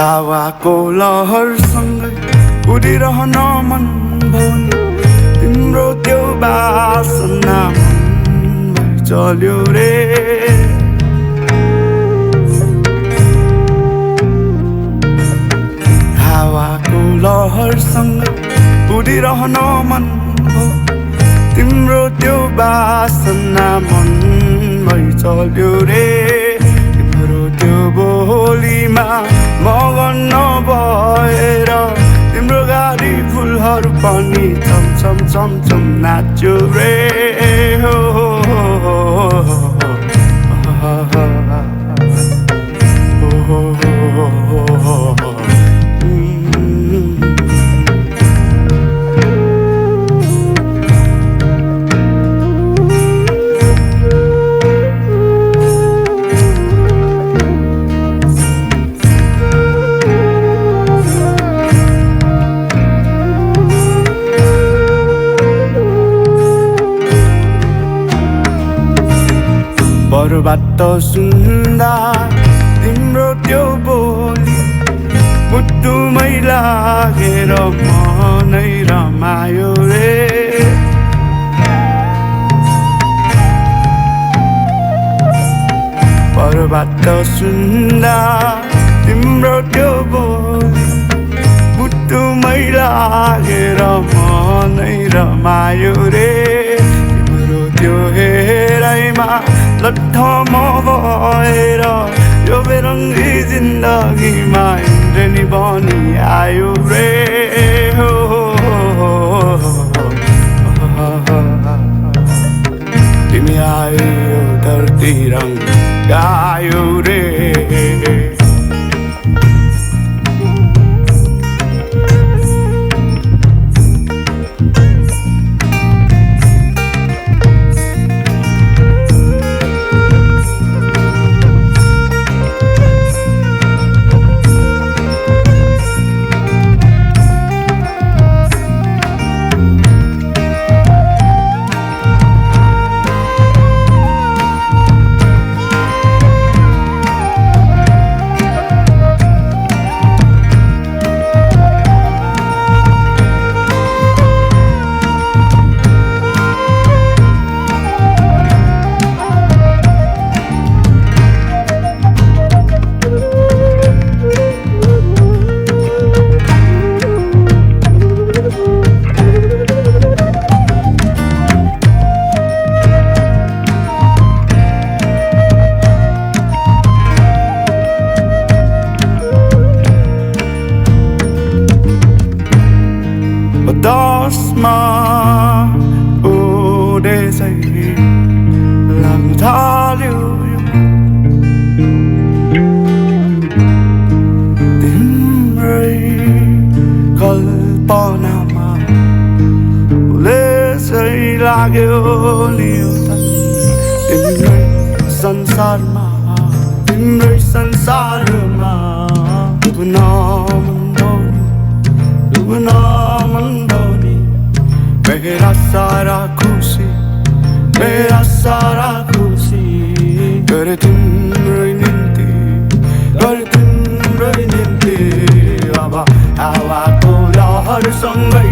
हावाको लहरसँगै उडिरहन मन भयो तिम्रो त्यो बासना मनमै चल्यो रे। हावाको लहरसँगै उडिरहन मन भयो तिम्रो त्यो बासना मनमै चल्यो रे। तिम्रो त्यो बोलीमा मगन नभएर तिम्रो गाडी फुलहरू पनि चमचम चमचम नाच्यो रे। हो बरुबाट सुन्दा तिम्रो त्यो बोली मुटुमै लागेर मनै रमायो रे। बरुबाट सुन्दा तिम्रो त्यो बोली मुटुमै लागेर मनै रमायो रे। तिम्रो त्यो हेराइमा लट्ठ म भएर यो बेरङ्गी जिन्दगीमा इन्द्रेणी बनी आयो रे। हो तिमी आयो धरती रङ गायो रे। दसमा उडेसै लाग्न थाल्यो तिम्रै कल्पनामा उलेसै लाग्यो नि तिम्रै संसारमा तिम्रै संसारमा डुब्न मन भनी मेरा सारा खुसी गरे तिम्रै निम्ति अब हावाको लहरसँगै